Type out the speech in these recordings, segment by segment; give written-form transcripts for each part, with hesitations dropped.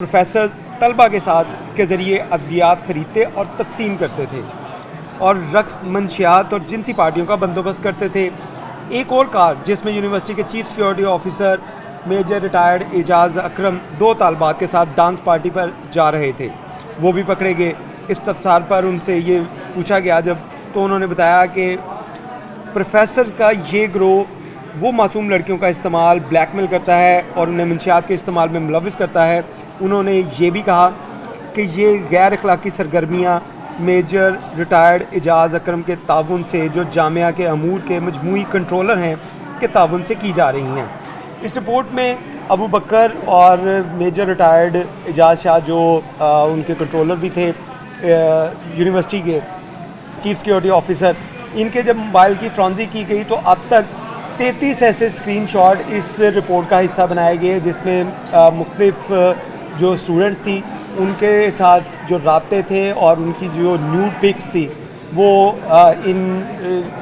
Professor तलबा के साथ के ज़रिए अद्वियात ख़रीदते और तकसीम करते थे और रक्स मंशियात और जिनसी पार्टियों का बंदोबस्त करते थे। एक और कार जिसमें यूनिवर्सिटी के chief security officer major retired Ejaz Akram दो तालबात के साथ डांस पार्टी पर जा रहे थे, वो भी पकड़े गए। इफ्तार पर उनसे ये पूछा गया तो उन्होंने बताया कि प्रोफेसर का ये ग्रोह वो मासूम लड़कियों का इस्तेमाल ब्लैकमेल करता है और उन्हें मंशियात के इस्तेमाल में मुलविस करता है। उन्होंने ये भी कहा कि ये गैर अखलाकी सरगर्मियाँ मेजर रिटायर्ड एजाज़ अकरम के ताउन से, जो जामिया के अमूर के मजमूई कंट्रोलर हैं, के ताउन से की जा रही हैं। इस रिपोर्ट में अबू बकर और मेजर रिटायर्ड एजाज़ शाह जो उनके कंट्रोलर भी थे, यूनिवर्सिटी के चीफ सिक्योरिटी ऑफिसर, इनके जब मोबाइल की फ्रॉन्जी की गई तो अब तक 33 ऐसे स्क्रीनशॉट इस रिपोर्ट का हिस्सा बनाए गए जिसमें मुख्तलिफ जो स्टूडेंट्स थी उनके साथ जो राब्ते थे और उनकी जो न्यूड पिक्स थी वो इन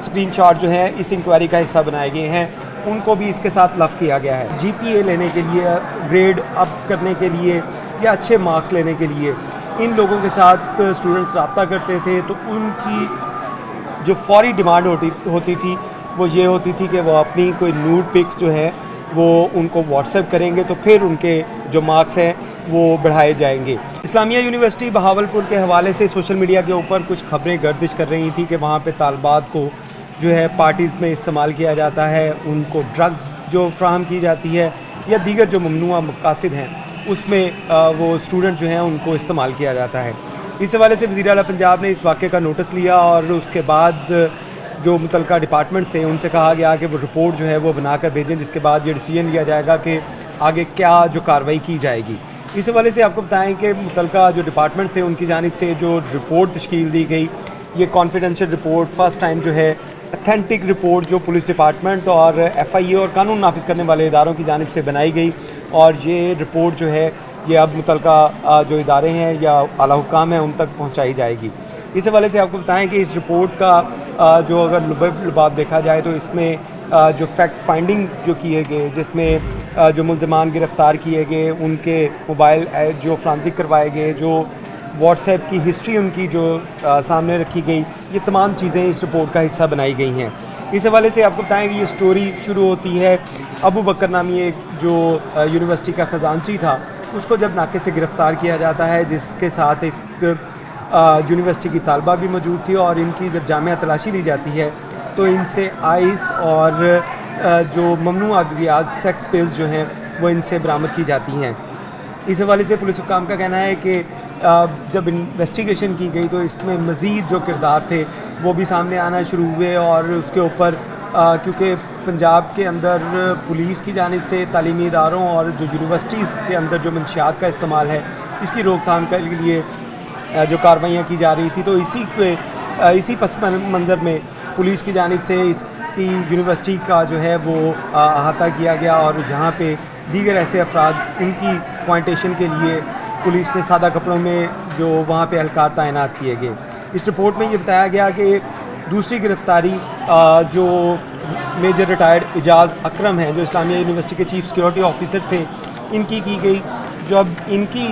स्क्रीनशॉट जो हैं इस इंक्वायरी का हिस्सा बनाए गए हैं। उनको भी इसके साथ लफ किया गया है। जीपीए लेने के लिए, ग्रेड अप करने के लिए या अच्छे मार्क्स लेने के लिए इन लोगों के साथ स्टूडेंट्स रब्ता करते थे तो उनकी जो फौरी डिमांड होती थी वो ये होती थी कि वो अपनी कोई न्यूड पिक्स जो है वो उनको व्हाट्सएप करेंगे तो फिर उनके जो मार्क्स हैं वो बढ़ाए जाएंगे। इस्लामिया यूनिवर्सिटी बहावलपुर के हवाले से सोशल मीडिया के ऊपर कुछ खबरें गर्दिश कर रही थी कि वहाँ पे तालबात को जो है पार्टीज़ में इस्तेमाल किया जाता है, उनको ड्रग्स जो फ्राहम की जाती है या दीगर जो ममनुआ मकासद हैं उसमें वो स्टूडेंट जो हैं उनको इस्तेमाल किया जाता है। इस हवाले से वज़ीर आला पंजाब ने इस वाक़े का नोटिस लिया और उसके बाद जो मुतलका डिपार्टमेंट थे उनसे कहा गया कि वो रिपोर्ट जो है वो बनाकर भेजें, जिसके बाद ये डिसीजन लिया जाएगा कि आगे क्या जो कार्रवाई की जाएगी। इस हवाले से आपको बताएं कि मुतलका जो डिपार्टमेंट थे उनकी जानिब से जो रिपोर्ट तश्कील दी गई, ये कॉन्फिडेंशियल रिपोर्ट फ़र्स्ट टाइम जो है अथेंटिक रिपोर्ट जो पुलिस डिपार्टमेंट और FIA और कानून नाफिज करने वाले इदारों की जानिब से बनाई गई और ये रिपोर्ट जो है ये अब मुतलका जो इदारे हैं या आला हुक्काम हैं उन तक पहुँचाई जाएगी। इस हवाले से आपको बताएं कि इस रिपोर्ट का जो अगर लुबाब देखा जाए तो इसमें जो फैक्ट फाइंडिंग जो किए गए, जिसमें जो मुल्ज़मान गिरफ़्तार किए गए, उनके मोबाइल जो फ्रांसिक करवाए गए, जो व्हाट्सएप की हिस्ट्री उनकी जो सामने रखी गई, ये तमाम चीज़ें इस रिपोर्ट का हिस्सा बनाई गई हैं। इस हवाले से आपको बताएं कि ये स्टोरी शुरू होती है अबू बकर नामी एक जो यूनिवर्सिटी का ख़जानची था, उसको जब नाके से गिरफ़्तार किया जाता है, जिसके साथ एक यूनिवर्सिटी की तालबा भी मौजूद थी और इनकी जब जामिया तलाशी ली जाती है तो इनसे आइस और जो ममनू अद्वियात सेक्स पिल्स जो हैं वो इनसे बरामद की जाती हैं। इस हवाले से पुलिस हुक्काम का कहना है कि जब इन्वेस्टिगेशन की गई तो इसमें मज़ीद जो किरदार थे वो भी सामने आना शुरू हुए और उसके ऊपर क्योंकि पंजाब के अंदर पुलिस की जानिब से तालीमी इदारों और जो यूनिवर्सिटीज़ के अंदर जो मंशियात का इस्तेमाल है इसकी रोकथाम के लिए जो कार्रवाइयाँ की जा रही थी, तो इसी पस मंज़र में पुलिस की जानिब से इसकी यूनिवर्सिटी का जो है वो अहाता किया गया और यहाँ पे दीगर ऐसे अफराद उनकी पॉइंटेशन के लिए पुलिस ने सादा कपड़ों में जो वहाँ पे एहलकार तैनात किए गए। इस रिपोर्ट में ये बताया गया कि दूसरी गिरफ़्तारी जो मेजर रिटायर्ड एजाज़ अकरम हैं, जो इस्लामिया यूनिवर्सिटी के चीफ सिक्योरिटी ऑफिसर थे, इनकी की गई। जब इनकी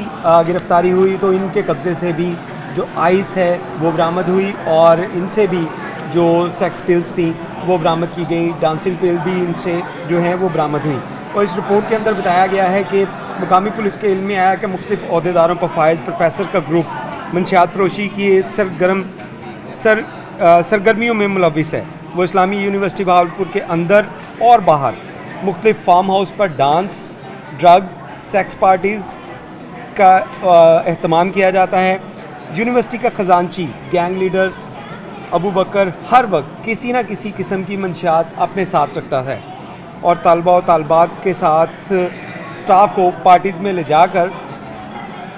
गिरफ़्तारी हुई तो इनके कब्ज़े से भी जो आइस है वो बरामद हुई और इनसे भी जो सेक्स पिल्स थी वो बरामद की गई, डांसिंग पिल भी इनसे जो हैं वो बरामद हुई। और इस रिपोर्ट के अंदर बताया गया है कि मुकामी पुलिस के इल्म में आया कि मुख्तलिफ अहदेदारों पर फायज प्रोफेसर का ग्रुप मंशियात फरोशी की सरगर्मियों में मुलविस है। वो इस्लामी यूनिवर्सिटी बहावलपुर के अंदर और बाहर मुख्तलिफ फार्म हाउस पर डांस, ड्रग, सेक्स पार्टीज़ का एहतमाम किया जाता है। यूनिवर्सिटी का ख़जानची गैंग लीडर अबू बकर हर वक्त किसी न किसी किस्म की मंशियात अपने साथ रखता है और तालबा और तालबात के साथ स्टाफ को पार्टीज़ में ले जाकर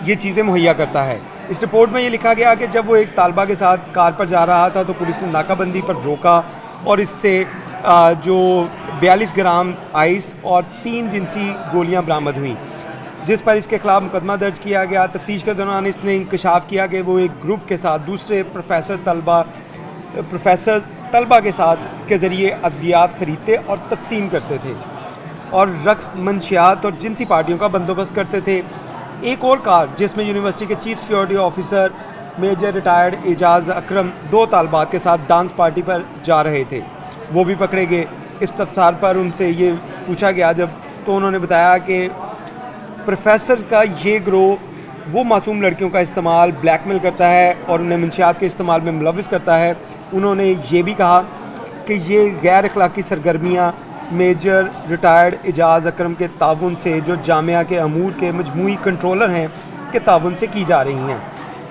ये चीज़ें मुहैया करता है। इस रिपोर्ट में ये लिखा गया कि जब वो एक तालबा के साथ कार पर जा रहा था तो पुलिस ने नाकाबंदी पर रोका और इससे जो 42 ग्राम आइस और 3 जिनसी गोलियां बरामद हुई, जिस पर इसके ख़िलाफ़ मुकदमा दर्ज किया गया। तफ्तीश के दौरान इसने इंकशाफ किया कि वो एक ग्रुप के साथ दूसरे प्रोफेसर तलबा के साथ के ज़रिए अद्वियात ख़रीदते और तकसीम करते थे और रक्स मंशियात और जिनसी पार्टियों का बंदोबस्त करते थे। ایک اور کار جس میں یونیورسٹی کے chief security officer major retired Ejaz Akram 2 طالبات کے ساتھ ڈانس پارٹی پر جا رہے تھے، وہ بھی پکڑے گئے۔ استفسار پر ان سے یہ پوچھا گیا جب، تو انہوں نے بتایا کہ پروفیسر کا یہ گروہ وہ معصوم لڑکیوں کا استعمال بلیک میل کرتا ہے اور انہیں منشیات کے استعمال میں ملوث کرتا ہے۔ انہوں نے یہ بھی کہا کہ یہ غیر اخلاقی سرگرمیاں میجر ریٹائرڈ اعجاز اکرم کے تعاون سے، جو جامعہ کے امور کے مجموعی کنٹرولر ہیں، کے تعاون سے کی جا رہی ہیں۔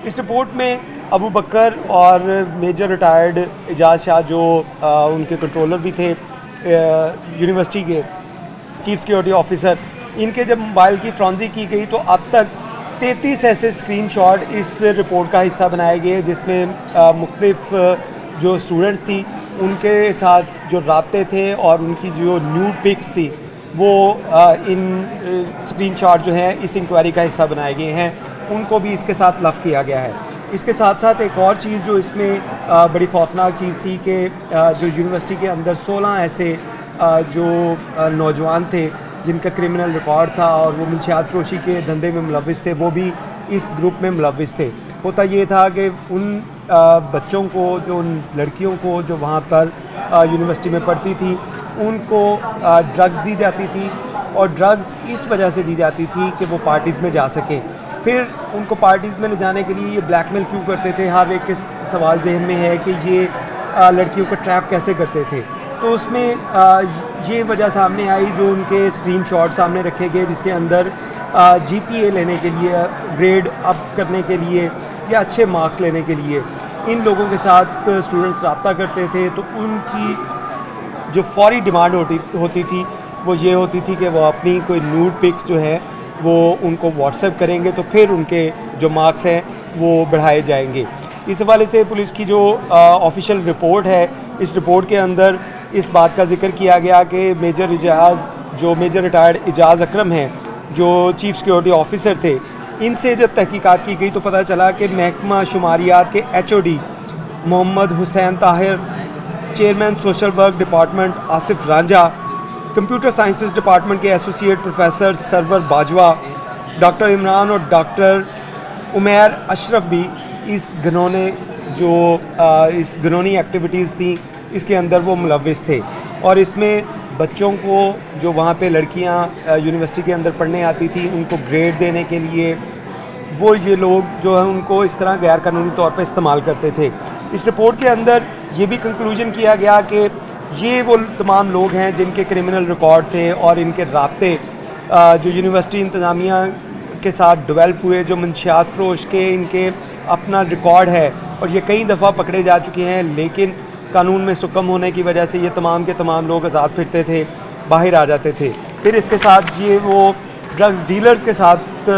اس رپورٹ میں ابو بکر اور میجر ریٹائرڈ اعجاز شاہ جو ان کے کنٹرولر بھی تھے یونیورسٹی کے چیف سیکیورٹی آفیسر، ان کے جب موبائل کی فرانزی کی گئی تو اب تک 33 ایسے اسکرین شاٹ اس رپورٹ کا حصہ بنائے گئے، جس میں مختلف جو اسٹوڈنٹس تھی ان کے ساتھ جو رابطے تھے اور ان کی جو نیوڈ پکس تھی وہ ان اسکرین شاٹ جو ہیں اس انکوائری کا حصہ بنائے گئے ہیں، ان کو بھی اس کے ساتھ لف کیا گیا ہے۔ اس کے ساتھ ساتھ ایک اور چیز جو اس میں بڑی خوفناک چیز تھی کہ جو یونیورسٹی کے اندر 16 ایسے جو نوجوان تھے جن کا کرمنل ریکارڈ تھا اور وہ منشیات فروشی کے دھندے میں ملوث تھے، وہ بھی اس گروپ میں ملوث تھے۔ ہوتا یہ تھا کہ ان بچوں کو، جو ان لڑکیوں کو جو وہاں پر یونیورسٹی میں پڑھتی تھی، ان کو ڈرگز دی جاتی تھی، اور ڈرگز اس وجہ سے دی جاتی تھی کہ وہ پارٹیز میں جا سکیں۔ پھر ان کو پارٹیز میں لے جانے کے لیے یہ بلیک میل کیوں کرتے تھے؟ ہر ایک کے سوال ذہن میں ہے کہ یہ لڑکیوں کو ٹریپ کیسے کرتے تھے۔ تو اس میں یہ وجہ سامنے آئی، جو ان کے اسکرین شاٹ سامنے رکھے گئے جس کے اندر جی پی اے لینے کے لیے، گریڈ اپ کرنے کے لیے یا اچھے مارکس لینے کے لیے ان لوگوں کے ساتھ اسٹوڈنٹس رابطہ کرتے تھے، تو ان کی جو فوری ڈیمانڈ ہوتی تھی وہ یہ ہوتی تھی کہ وہ اپنی کوئی نیوڈ پکس جو ہے وہ ان کو واٹس ایپ کریں گے، تو پھر ان کے جو مارکس ہیں وہ بڑھائے جائیں گے۔ اس حوالے سے پولیس کی جو آفیشیل رپورٹ ہے، اس رپورٹ کے اندر اس بات کا ذکر کیا گیا کہ میجر ریٹائرڈ اعجاز اکرم ہیں، جو چیف سیکیورٹی آفیسر تھے، ان سے جب تحقیقات کی گئی تو پتہ چلا کہ محکمہ شماریات کے H O D Muhammad Hussain Tahir, chairman social work department Asif Ranjha, computer sciences department کے associate professor Sarwar Bajwa, doctor Imran اور ڈاکٹر عمیر اشرف بھی اس گھنونی ایکٹیویٹیز تھیں اس کے اندر وہ ملوث تھے، اور اس میں بچوں کو جو وہاں پہ لڑکیاں یونیورسٹی کے اندر پڑھنے آتی تھیں ان کو گریڈ دینے کے لیے وہ یہ لوگ جو ہیں ان کو اس طرح غیر قانونی طور پہ استعمال کرتے تھے۔ اس رپورٹ کے اندر یہ بھی کنکلوژن کیا گیا کہ یہ وہ تمام لوگ ہیں جن کے کرمنل ریکارڈ تھے اور ان کے رابطے جو یونیورسٹی انتظامیہ کے ساتھ ڈیولپ ہوئے، جو منشیات فروش کے ان کے اپنا ریکارڈ ہے، اور یہ کئی دفعہ پکڑے جا چکے ہیں، لیکن قانون میں سکم ہونے کی وجہ سے یہ تمام کے تمام لوگ آزاد پھرتے تھے، باہر آ جاتے تھے۔ پھر اس کے ساتھ یہ وہ ڈرگز ڈیلرز کے ساتھ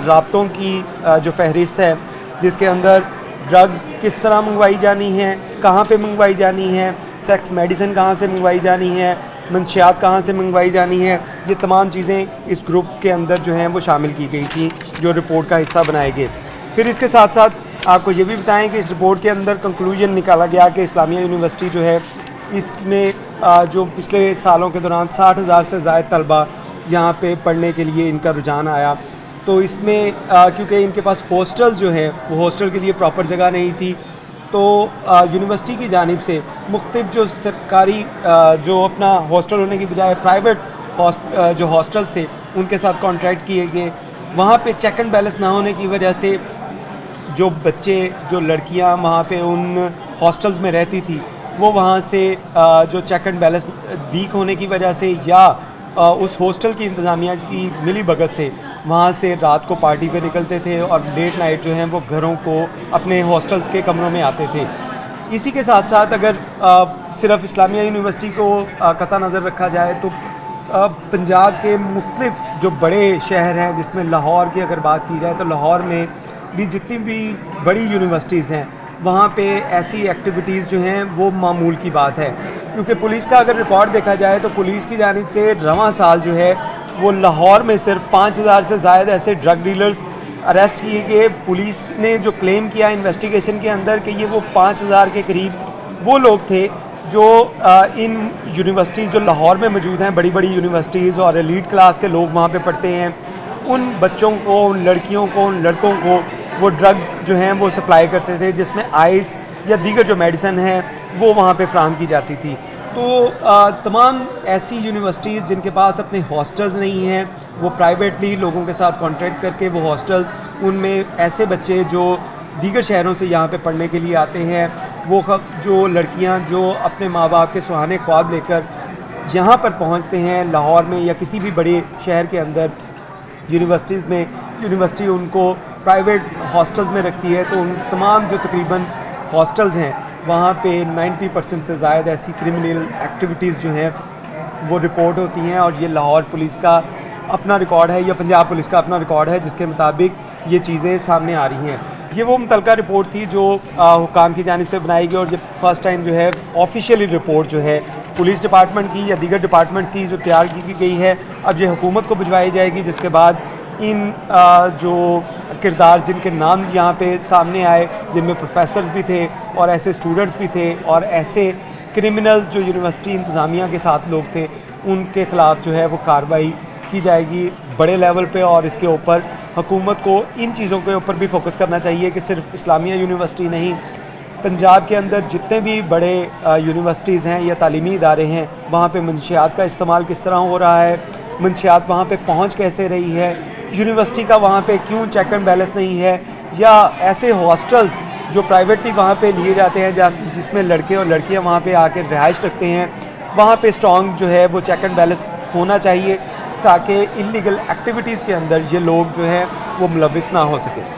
رابطوں کی جو فہرست ہے، جس کے اندر ڈرگز کس طرح منگوائی جانی ہیں، کہاں پہ منگوائی جانی ہیں، سیکس میڈیسن کہاں سے منگوائی جانی ہے، منشیات کہاں سے منگوائی جانی ہے، یہ تمام چیزیں اس گروپ کے اندر جو ہیں وہ شامل کی گئی تھیں جو رپورٹ کا حصہ بنائے گئے۔ پھر اس کے ساتھ ساتھ آپ کو یہ بھی بتائیں کہ اس رپورٹ کے اندر کنکلوژن نکالا گیا کہ اسلامیہ یونیورسٹی جو ہے اس میں جو پچھلے سالوں کے دوران 60,000 سے زائد طلبہ یہاں پہ پڑھنے کے لیے ان کا رجحان آیا، تو اس میں کیونکہ ان کے پاس ہاسٹل جو ہیں وہ ہاسٹل کے لیے پراپر جگہ نہیں تھی، تو یونیورسٹی کی جانب سے مختلف جو سرکاری جو اپنا ہاسٹل ہونے کی بجائے پرائیویٹ جو ہاسٹل تھے ان کے ساتھ کانٹریکٹ کیے گئے۔ وہاں پہ چیک اینڈ بیلنس نہ ہونے کی وجہ سے جو بچے، جو لڑکیاں وہاں پہ ان ہاسٹلز میں رہتی تھی، وہ وہاں سے جو چیک اینڈ بیلنس ویک ہونے کی وجہ سے یا اس ہاسٹل کی انتظامیہ کی ملی بھگت سے وہاں سے رات کو پارٹی پہ نکلتے تھے اور لیٹ نائٹ جو ہیں وہ گھروں کو اپنے ہاسٹلز کے کمروں میں آتے تھے۔ اسی کے ساتھ ساتھ اگر صرف اسلامیہ یونیورسٹی کو قطع نظر رکھا جائے تو پنجاب کے مختلف جو بڑے شہر ہیں، جس میں لاہور کی اگر بات کی جائے تو لاہور میں بھی جتنی بھی بڑی یونیورسٹیز ہیں وہاں پہ ایسی ایکٹیویٹیز جو ہیں وہ معمول کی بات ہے، کیونکہ پولیس کا اگر ریکارڈ دیکھا جائے تو پولیس کی جانب سے رواں سال جو ہے وہ لاہور میں صرف 5,000 سے زائد ایسے ڈرگ ڈیلرز اریسٹ کیے گئے۔ پولیس نے جو کلیم کیا انویسٹیگیشن کے اندر کہ یہ وہ 5,000 کے قریب وہ لوگ تھے جو ان یونیورسٹیز جو لاہور میں موجود ہیں، بڑی بڑی یونیورسٹیز اور ایلیٹ کلاس کے لوگ وہاں پہ پڑھتے ہیں، उन बच्चों को, उन लड़कियों को, उन लड़कों को वो ड्रग्स जो हैं वो सप्लाई करते थे, जिसमें आइस या दीगर जो मेडिसिन है वो वहाँ पे फ्राहम की जाती थी। तो तमाम ऐसी यूनिवर्सिटीज़ जिनके पास अपने हॉस्टल्स नहीं हैं, वो प्राइवेटली लोगों के साथ कॉन्ट्रैक्ट करके वो हॉस्टल, उनमें ऐसे बच्चे जो दीगर शहरों से यहाँ पे पढ़ने के लिए आते हैं, वो जो लड़कियाँ जो अपने माँ बाप के सुहाने ख्वाब लेकर यहाँ पर पहुँचते हैं लाहौर में या किसी भी बड़े शहर के अंदर यूनिवर्सिटीज़ में, यूनिवर्सिटी उनको प्राइवेट हॉस्टल्स में रखती है, तो उन तमाम जो तकरीबन हॉस्टल्स हैं वहाँ पे 90% से ज़्यादा ऐसी क्रिमिनल एक्टिविटीज़ जो हैं वो रिपोर्ट होती हैं। और ये लाहौर पुलिस का अपना रिकॉर्ड है या पंजाब पुलिस का अपना रिकॉर्ड है जिसके मुताबिक ये चीज़ें सामने आ रही हैं। ये वो मुतलका रिपोर्ट थी जो हुकाम की जानिब से बनाई गई, और ये फ़र्स्ट टाइम जो है ऑफिशियली रिपोर्ट जो है पुलिस डिपार्टमेंट की या दीगर डिपार्टमेंट्स की जो तैयार की गई है, अब ये हुकूमत को भिजवाई जाएगी, जिसके बाद इन जो किरदार जिनके नाम यहाँ पे सामने आए, जिनमें प्रोफेसर्स भी थे और ऐसे स्टूडेंट्स भी थे और ऐसे क्रिमिनल जो यूनिवर्सिटी इंतज़ामिया के साथ लोग थे, उनके ख़िलाफ़ जो है वो कार्रवाई की जाएगी बड़े लेवल पे। और इसके ऊपर हुकूमत को इन चीज़ों के ऊपर भी फोकस करना चाहिए कि सिर्फ इस्लामिया यूनिवर्सिटी नहीं, पंजाब के अंदर जितने भी बड़े यूनिवर्सिटीज़ हैं या तालीमी इदारे हैं, वहाँ पे मंशियात का इस्तेमाल किस तरह हो रहा है, मंशियात वहाँ पे पहुँच कैसे रही है, यूनिवर्सिटी का वहाँ पे क्यों चेक एंड बैलेंस नहीं है, या ऐसे हॉस्टल्स जो प्राइवेटली वहाँ पे लिए जाते हैं जिसमें लड़के और लड़कियाँ वहाँ पे आकर रिहाइश रखते हैं, वहाँ पे स्ट्रॉन्ग जो है वो चेक एंड बैलेंस होना चाहिए ताकि इल्लीगल एक्टिविटीज़ के अंदर ये लोग जो हैं वो मुलविस ना हो सके।